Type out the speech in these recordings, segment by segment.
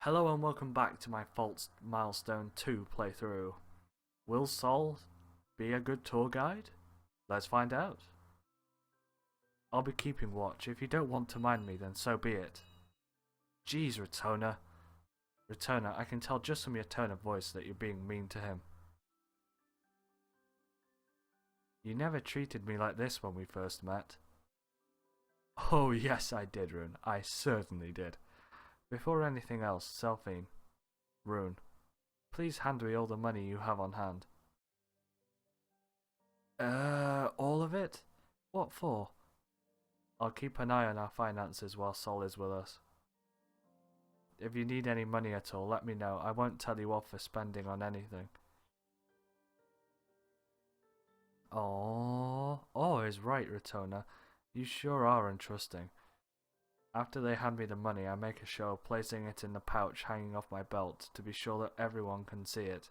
Hello and welcome back to my Fault Milestone 2 playthrough. Will Sol be a good tour guide? Let's find out. I'll be keeping watch. If you don't want to mind me, then so be it. Jeez, Retona. Retona, I can tell just from your tone of voice that you're being mean to him. You never treated me like this when we first met. Oh yes, I did, Rune. I certainly did. Before anything else, Sephine, Rune, please hand me all the money you have on hand. All of it? What for? I'll keep an eye on our finances while Sol is with us. If you need any money at all, let me know. I won't tell you off for spending on anything. Oh, is right, Retona. You sure are untrusting. After they hand me the money, I make a show of placing it in the pouch hanging off my belt to be sure that everyone can see it.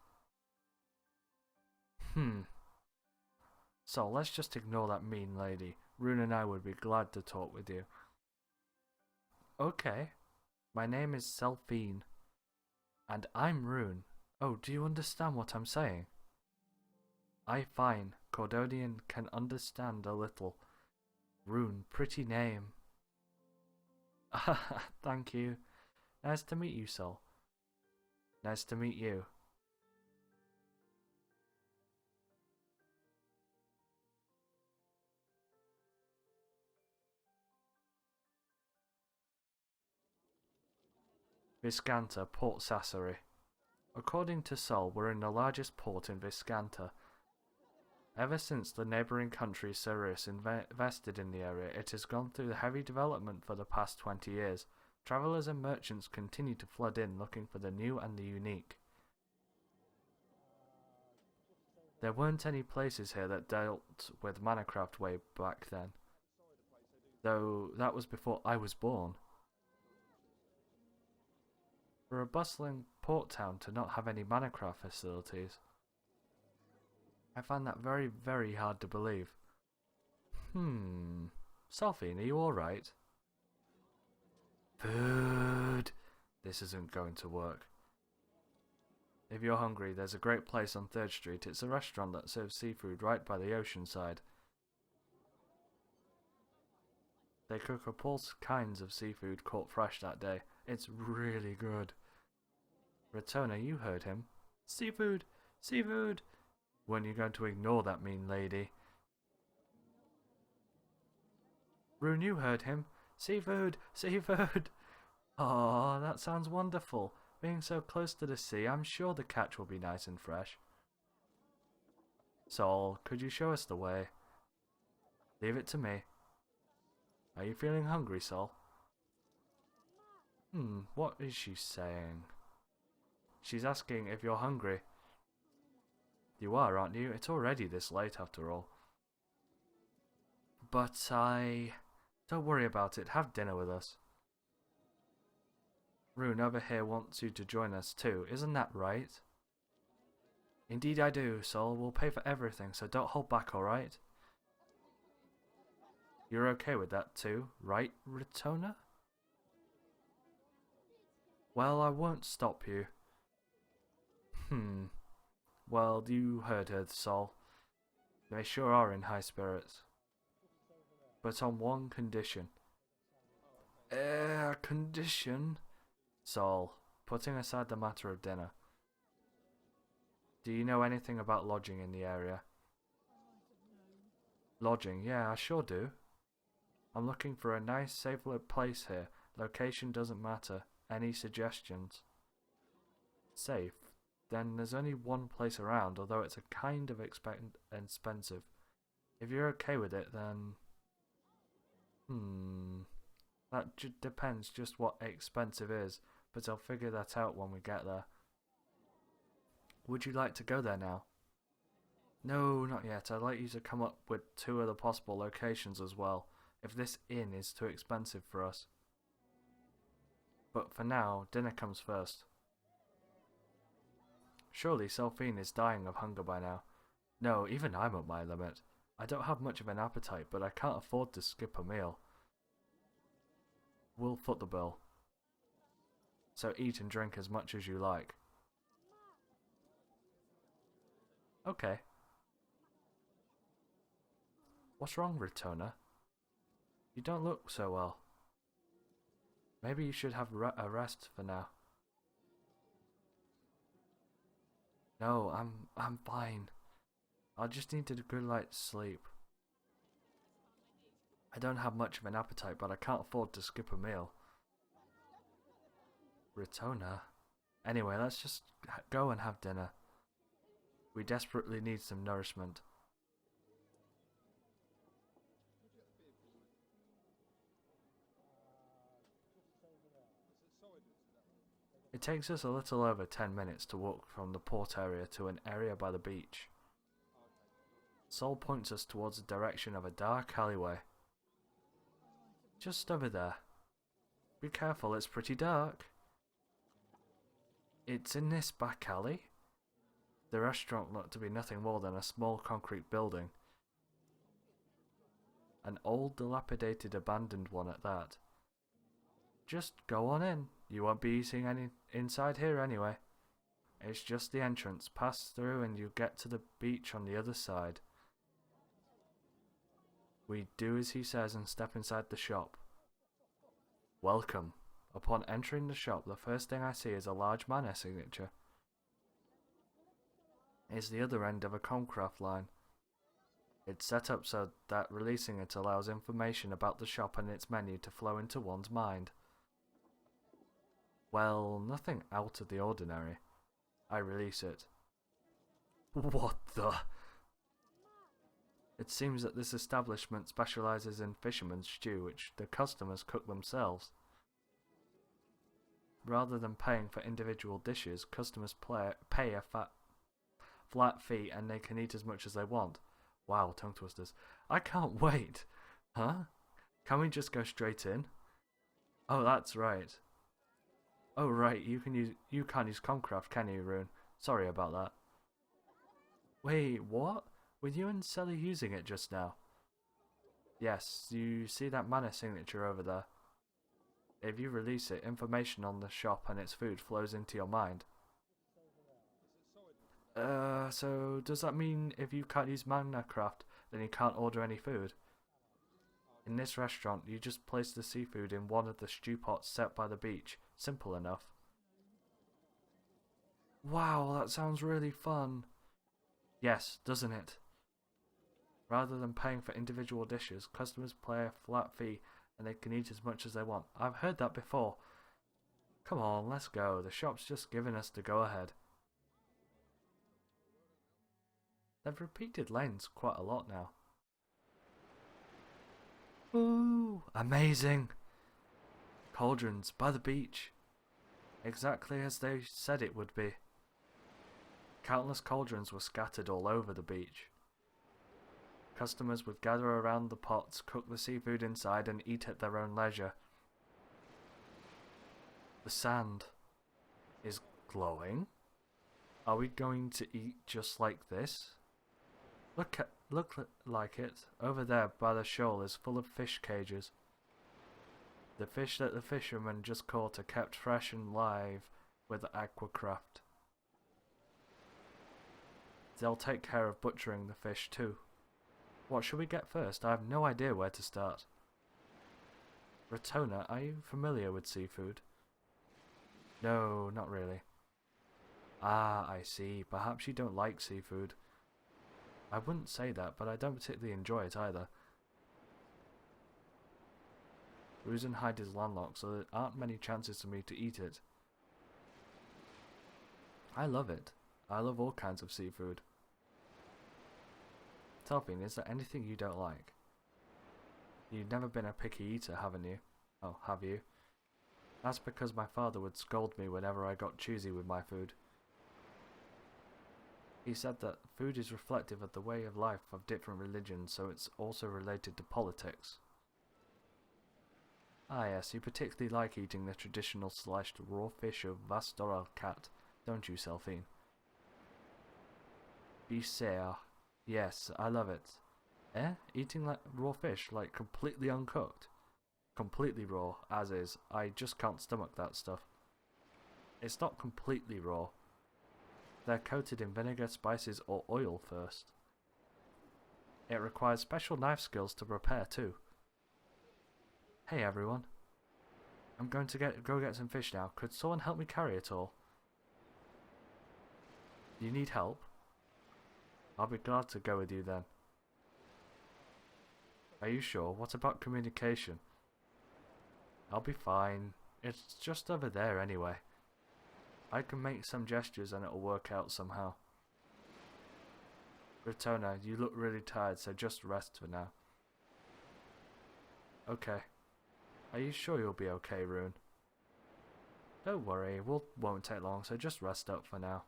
So let's just ignore that mean lady. Rune and I would be glad to talk with you. Okay. My name is Sephine. And I'm Rune. Oh, do you understand what I'm saying? Fine. Cordonian can understand a little. Rune, pretty name. Thank you. Nice to meet you, Sol. Nice to meet you. Viscanta, Port Sassari. According to Sol, we're in the largest port in Viscanta. Ever since the neighbouring country Ceres invested in the area, it has gone through heavy development for the past 20 years. Travellers and merchants continue to flood in looking for the new and the unique. There weren't any places here that dealt with Manacraft way back then, though that was before I was born. For a bustling port town to not have any Manacraft facilities, I find that very, very hard to believe. Sephine, are you alright? Food! This isn't going to work. If you're hungry, there's a great place on 3rd Street. It's a restaurant that serves seafood right by the ocean side. They cook up all kinds of seafood caught fresh that day. It's really good. Retona, you heard him. Seafood! Seafood! Weren't you going to ignore that mean lady? Rune, you heard him. Seafood! Seafood! Oh, that sounds wonderful. Being so close to the sea, I'm sure the catch will be nice and fresh. Sol, could you show us the way? Leave it to me. Are you feeling hungry, Sol? What is she saying? She's asking if you're hungry. You are, aren't you? It's already this late after all. But don't worry about it. Have dinner with us. Rune over here wants you to join us too. Isn't that right? Indeed I do, Sol. We'll pay for everything, so don't hold back, alright? You're okay with that too, right, Retona? Well, I won't stop you. Well, you heard her, Sol. They sure are in high spirits. But on one condition. Condition? Sol, putting aside the matter of dinner. Do you know anything about lodging in the area? Lodging? Yeah, I sure do. I'm looking for a nice, safe place here. Location doesn't matter. Any suggestions? Safe? Then there's only one place around, although it's a kind of expensive. If you're okay with it, then... That depends just what expensive is, but I'll figure that out when we get there. Would you like to go there now? No, not yet. I'd like you to come up with 2 other possible locations as well, if this inn is too expensive for us. But for now, dinner comes first. Surely Sephine is dying of hunger by now. No, even I'm at my limit. I don't have much of an appetite, but I can't afford to skip a meal. We'll foot the bill. so eat and drink as much as you like. Okay. What's wrong, Retona? You don't look so well. Maybe you should have a rest for now. No, I'm fine. I just needed a good night's sleep. I don't have much of an appetite, but I can't afford to skip a meal. Retona? Anyway, let's just go and have dinner. We desperately need some nourishment. It takes us a little over 10 minutes to walk from the port area to an area by the beach. Sol points us towards the direction of a dark alleyway. Just over there. Be careful, it's pretty dark. It's in this back alley? The restaurant looked to be nothing more than a small concrete building. An old, dilapidated, abandoned one at that. Just go on in. You won't be eating any inside here anyway. It's just the entrance. Pass through and you'll get to the beach on the other side. We do as he says and step inside the shop. Welcome. Upon entering the shop, the first thing I see is a large mana signature. It's the other end of a Comcraft line. It's set up so that releasing it allows information about the shop and its menu to flow into one's mind. Well, nothing out of the ordinary. I release it. What the? It seems that this establishment specializes in fisherman's stew, which the customers cook themselves. Rather than paying for individual dishes, customers pay a flat fee and they can eat as much as they want. Wow, tongue twisters. I can't wait. Huh? Can we just go straight in? Oh, that's right. Oh right, you can't use Comcraft, can you, Rune? Sorry about that. Wait, what? Were you and Sally using it just now? Yes, you see that mana signature over there? If you release it, information on the shop and its food flows into your mind. So does that mean if you can't use Minecraft, then you can't order any food? In this restaurant, you just place the seafood in one of the stew pots set by the beach. Simple enough. Wow, that sounds really fun. Yes, doesn't it? Rather than paying for individual dishes, customers pay a flat fee and they can eat as much as they want. I've heard that before. Come on, let's go. The shop's just giving us the go-ahead. They've repeated lanes quite a lot now. Ooh, amazing! Cauldrons by the beach. Exactly as they said it would be. Countless cauldrons were scattered all over the beach. Customers would gather around the pots, cook the seafood inside and eat at their own leisure. The sand is glowing. Are we going to eat just like this? Look like it. Over there by the shoal is full of fish cages. The fish that the fishermen just caught are kept fresh and live with aquacraft. They'll take care of butchering the fish too. What should we get first? I have no idea where to start. Retona, are you familiar with seafood? No, not really. Ah, I see. Perhaps you don't like seafood. I wouldn't say that, but I don't particularly enjoy it either. Rosenheide is landlocked, so there aren't many chances for me to eat it. I love it. I love all kinds of seafood. Sephine, is there anything you don't like? You've never been a picky eater, haven't you? Oh, have you? That's because my father would scold me whenever I got choosy with my food. He said that food is reflective of the way of life of different religions, so it's also related to politics. Ah yes, you particularly like eating the traditional sliced raw fish of Vastoral cat, don't you, Sephine? Bisea. Yes, I love it. Eh? Eating like raw fish, like completely uncooked? Completely raw, as is. I just can't stomach that stuff. It's not completely raw. They're coated in vinegar, spices, or oil first. It requires special knife skills to prepare too. Hey everyone. I'm going to go get some fish now. Could someone help me carry it all? You need help? I'll be glad to go with you then. Are you sure? What about communication? I'll be fine. It's just over there anyway. I can make some gestures and it'll work out somehow. Retona, you look really tired, so just rest for now. Okay. Are you sure you'll be okay, Rune? Don't worry, won't take long, so just rest up for now.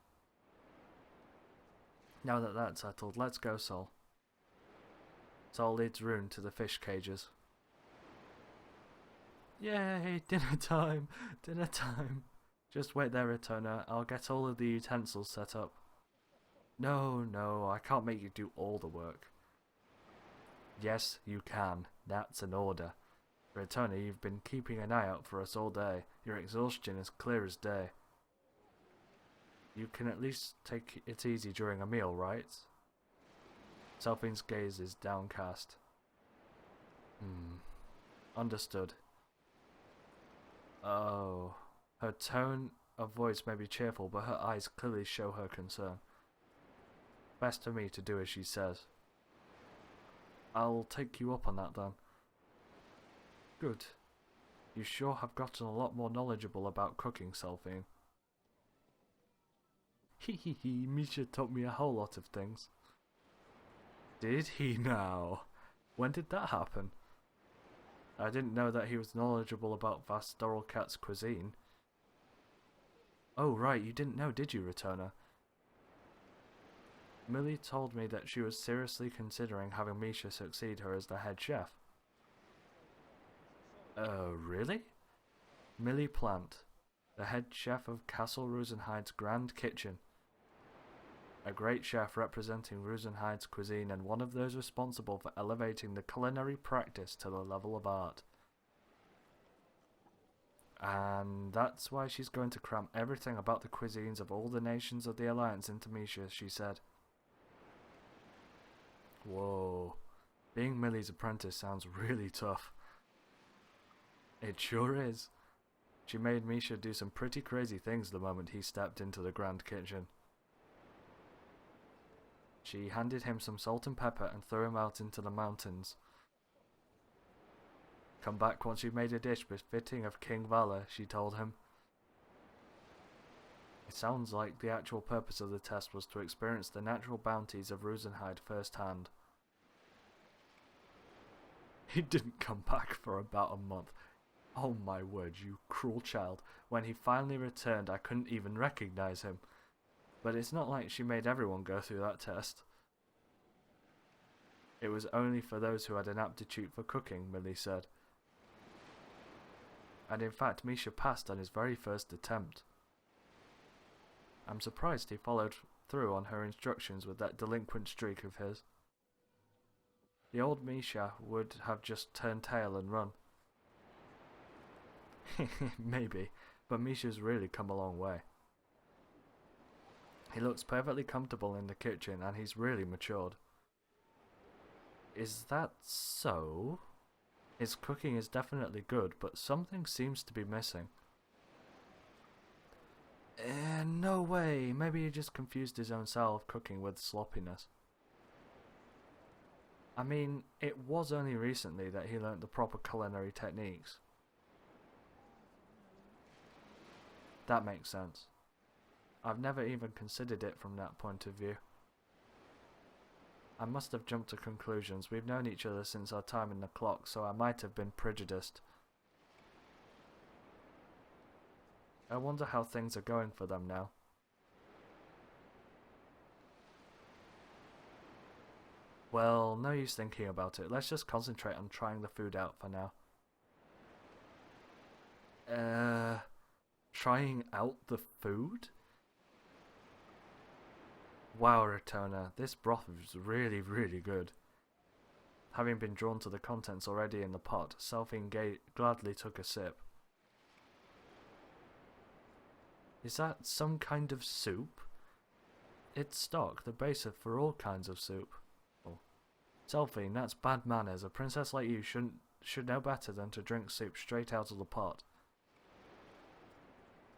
Now that that's settled, let's go, Sol. Sol leads Rune to the fish cages. Yay, dinner time! Dinner time! Just wait there, Retona. I'll get all of the utensils set up. No, I can't make you do all the work. Yes, you can. That's an order. Retona, you've been keeping an eye out for us all day. Your exhaustion is clear as day. You can at least take it easy during a meal, right? Sephine's gaze is downcast. Understood. Oh. Her tone of voice may be cheerful, but her eyes clearly show her concern. Best for me to do as she says. I'll take you up on that then. Good. You sure have gotten a lot more knowledgeable about cooking, Sephine. Hehehe, Misha taught me a whole lot of things. Did he now? When did that happen? I didn't know that he was knowledgeable about Vastoralcat's cuisine. Oh right, you didn't know, did you, Retona? Millie told me that she was seriously considering having Misha succeed her as the head chef. Really? Millie Plant, the head chef of Castle Rosenheide's Grand Kitchen. A great chef representing Rosenheide's cuisine and one of those responsible for elevating the culinary practice to the level of art. And that's why she's going to cram everything about the cuisines of all the nations of the Alliance into Misha, she said. Whoa. Being Millie's apprentice sounds really tough. It sure is. She made Misha do some pretty crazy things the moment he stepped into the Grand Kitchen. She handed him some salt and pepper and threw him out into the mountains. Come back once you've made a dish befitting of King Valor, she told him. It sounds like the actual purpose of the test was to experience the natural bounties of Rosenheide firsthand. He didn't come back for about a month. Oh my word, you cruel child. When he finally returned, I couldn't even recognize him. But it's not like she made everyone go through that test. It was only for those who had an aptitude for cooking, Millie said. And in fact, Misha passed on his very first attempt. I'm surprised he followed through on her instructions with that delinquent streak of his. The old Misha would have just turned tail and run. Maybe, but Misha's really come a long way. He looks perfectly comfortable in the kitchen and he's really matured. Is that so? His cooking is definitely good, but something seems to be missing. No way. Maybe he just confused his own style of cooking with sloppiness. I mean, it was only recently that he learnt the proper culinary techniques. That makes sense. I've never even considered it from that point of view. I must have jumped to conclusions. We've known each other since our time in the clock, so I might have been prejudiced. I wonder how things are going for them now. Well, no use thinking about it. Let's just concentrate on trying the food out for now. Trying out the food? Wow, Retona, this broth is really, really good. Having been drawn to the contents already in the pot, Sephine gladly took a sip. Is that some kind of soup? It's stock, the basis for all kinds of soup. Oh. Sephine, that's bad manners. A princess like you should know better than to drink soup straight out of the pot.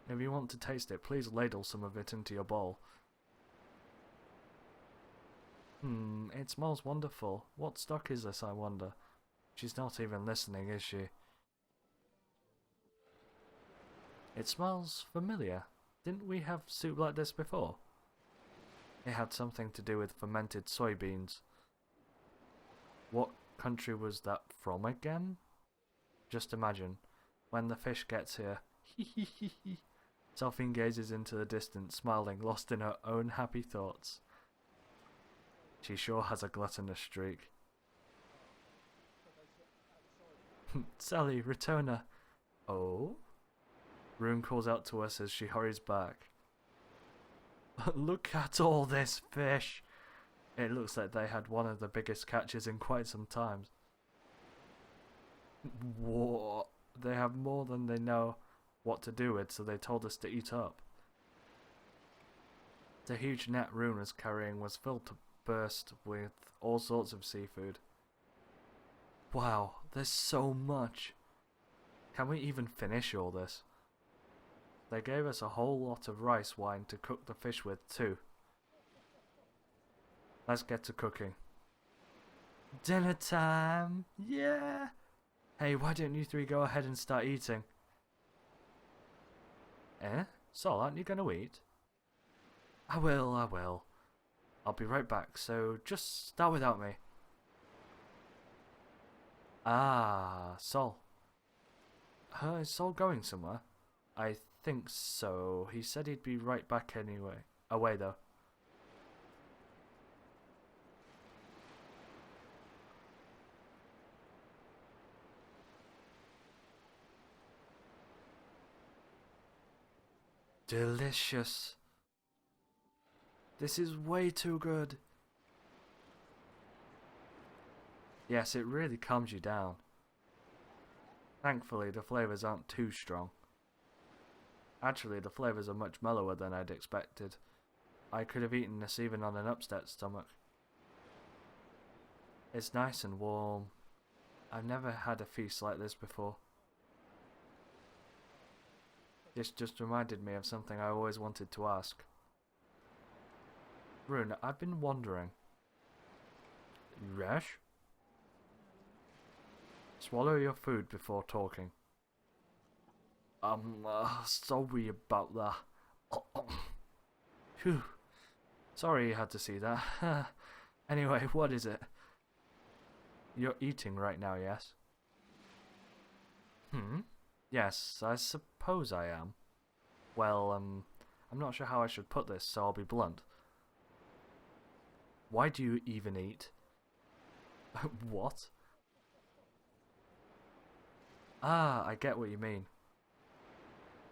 If you want to taste it, please ladle some of it into your bowl. It smells wonderful. What stock is this, I wonder? She's not even listening, is she? It smells familiar. Didn't we have soup like this before? It had something to do with fermented soybeans. What country was that from again? Just imagine, when the fish gets here. Sephine gazes into the distance, smiling, lost in her own happy thoughts. She sure has a gluttonous streak. Sally, return her. Oh? Rune calls out to us as she hurries back. Look at all this fish! It looks like they had one of the biggest catches in quite some time. What? They have more than they know what to do with, so they told us to eat up. The huge net Rune was carrying was filled to burst with all sorts of seafood. Wow, there's so much. Can we even finish all this? They gave us a whole lot of rice wine to cook the fish with too. Let's get to cooking. Dinner time! Yeah! Hey, why don't you three go ahead and start eating? Eh? Sol, aren't you gonna eat? I will. I'll be right back, so just start without me. Ah, Sol. Is Sol going somewhere? I think so. He said he'd be right back anyway. Away though. Delicious. This is way too good. Yes, it really calms you down. Thankfully, the flavours aren't too strong. Actually, the flavours are much mellower than I'd expected. I could have eaten this even on an upset stomach. It's nice and warm. I've never had a feast like this before. This just reminded me of something I always wanted to ask. Rune, I've been wondering. Resh? Swallow your food before talking. Sorry about that. Phew. Sorry you had to see that. Anyway, what is it? You're eating right now, yes? Yes, I suppose I am. Well, I'm not sure how I should put this, so I'll be blunt. Why do you even eat? What? Ah, I get what you mean.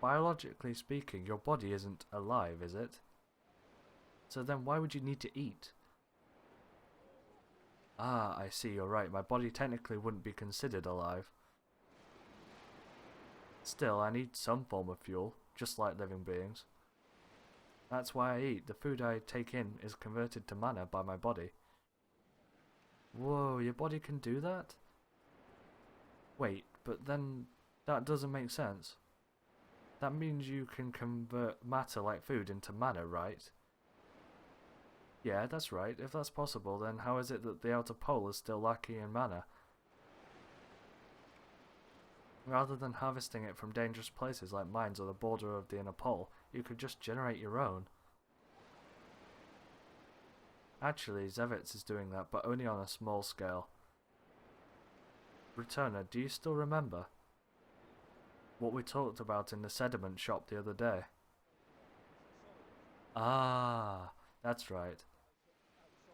Biologically speaking, your body isn't alive, is it? So then why would you need to eat? Ah, I see, you're right. My body technically wouldn't be considered alive. Still, I need some form of fuel, just like living beings. That's why I eat. The food I take in is converted to mana by my body. Whoa, your body can do that? Wait, but then that doesn't make sense. That means you can convert matter like food into mana, right? Yeah, that's right. If that's possible, then how is it that the outer pole is still lacking in mana? Rather than harvesting it from dangerous places like mines or the border of the inner pole, you could just generate your own. Actually, Zevitz is doing that, but only on a small scale. Returner, do you still remember what we talked about in the sediment shop the other day? Ah, that's right.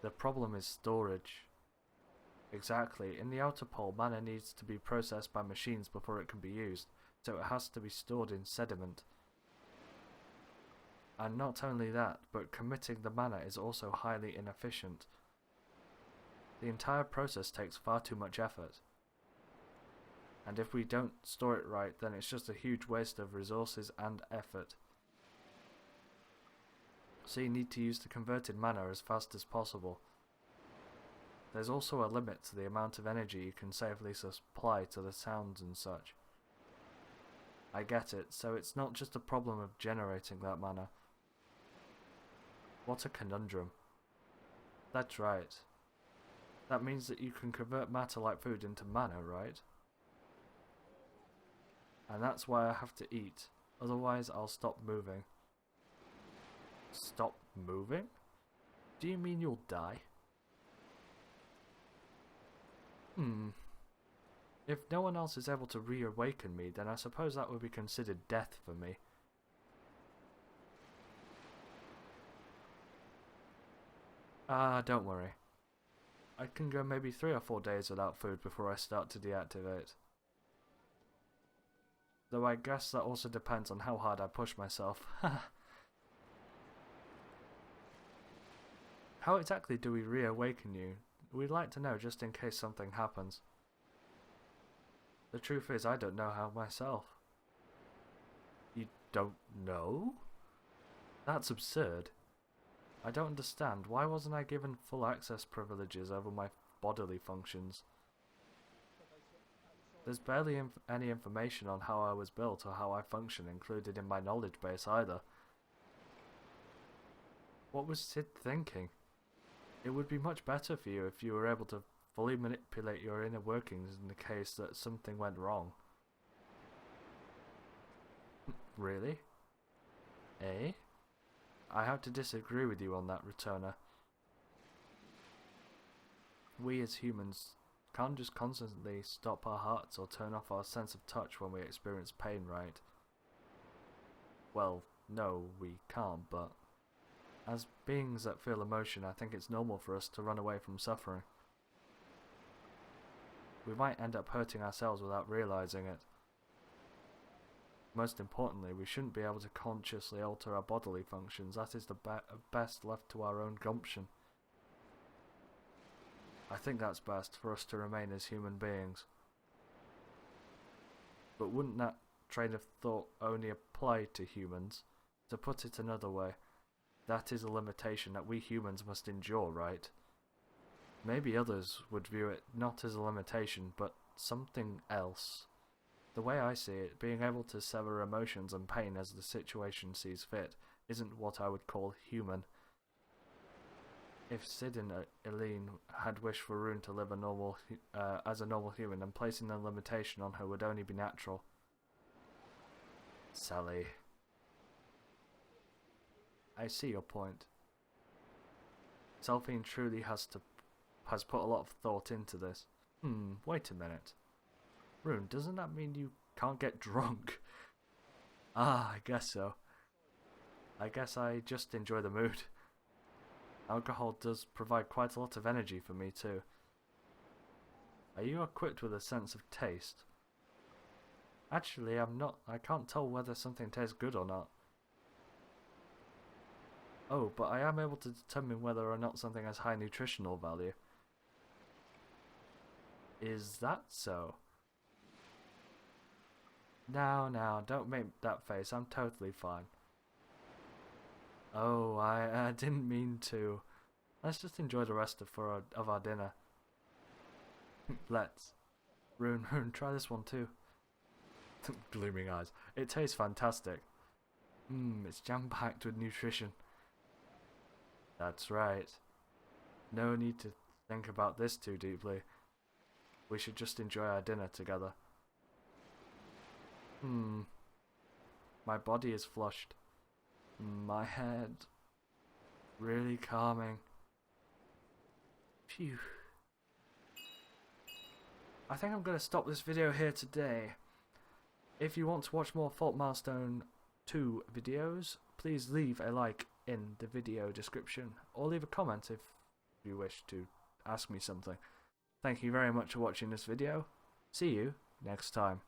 The problem is storage. Exactly. In the outer pole, mana needs to be processed by machines before it can be used, so it has to be stored in sediment. And not only that, but committing the mana is also highly inefficient. The entire process takes far too much effort. And if we don't store it right, then it's just a huge waste of resources and effort. so you need to use the converted mana as fast as possible. There's also a limit to the amount of energy you can safely supply to the sounds and such. I get it, so it's not just a problem of generating that mana. What a conundrum. That's right. That means that you can convert matter like food into mana, right? And that's why I have to eat, otherwise I'll stop moving. Stop moving? Do you mean you'll die? If no one else is able to reawaken me, then I suppose that would be considered death for me. Don't worry. I can go maybe 3 or 4 days without food before I start to deactivate. Though I guess that also depends on how hard I push myself. How exactly do we reawaken you? We'd like to know just in case something happens. The truth is, I don't know how myself. You don't know? That's absurd. I don't understand. Why wasn't I given full access privileges over my bodily functions? There's barely any information on how I was built or how I function included in my knowledge base either. What was Sid thinking? It would be much better for you if you were able to fully manipulate your inner workings in the case that something went wrong. Really? Eh? I have to disagree with you on that, Returner. We as humans can't just constantly stop our hearts or turn off our sense of touch when we experience pain, right? Well, no, we can't, but as beings that feel emotion, I think it's normal for us to run away from suffering. We might end up hurting ourselves without realizing it. Most importantly, we shouldn't be able to consciously alter our bodily functions. That is the best left to our own gumption. I think that's best for us to remain as human beings. But wouldn't that train of thought only apply to humans? To put it another way, that is a limitation that we humans must endure, right? Maybe others would view it not as a limitation, but something else. The way I see it, being able to sever emotions and pain as the situation sees fit isn't what I would call human. If Sid and Eileen had wished for Rune to live as a normal human, then placing a limitation on her would only be natural. Sally. I see your point. Sephine truly has put a lot of thought into this. Wait a minute. Rune, doesn't that mean you can't get drunk? I guess so. I guess I just enjoy the mood. Alcohol does provide quite a lot of energy for me too. Are you equipped with a sense of taste? Actually, I'm not. I can't tell whether something tastes good or not. Oh, but I am able to determine whether or not something has high nutritional value. Is that so? Now, don't make that face. I'm totally fine. Oh, I didn't mean to. Let's just enjoy the rest of our dinner. Let's. Rune, try this one too. Gleaming eyes. It tastes fantastic. It's jam-packed with nutrition. That's right. No need to think about this too deeply. We should just enjoy our dinner together. My body is flushed. My head. Really calming. Phew. I think I'm going to stop this video here today. If you want to watch more Fault Milestone 2 videos, please leave a like in the video description, or leave a comment if you wish to ask me something. Thank you very much for watching this video. See you next time.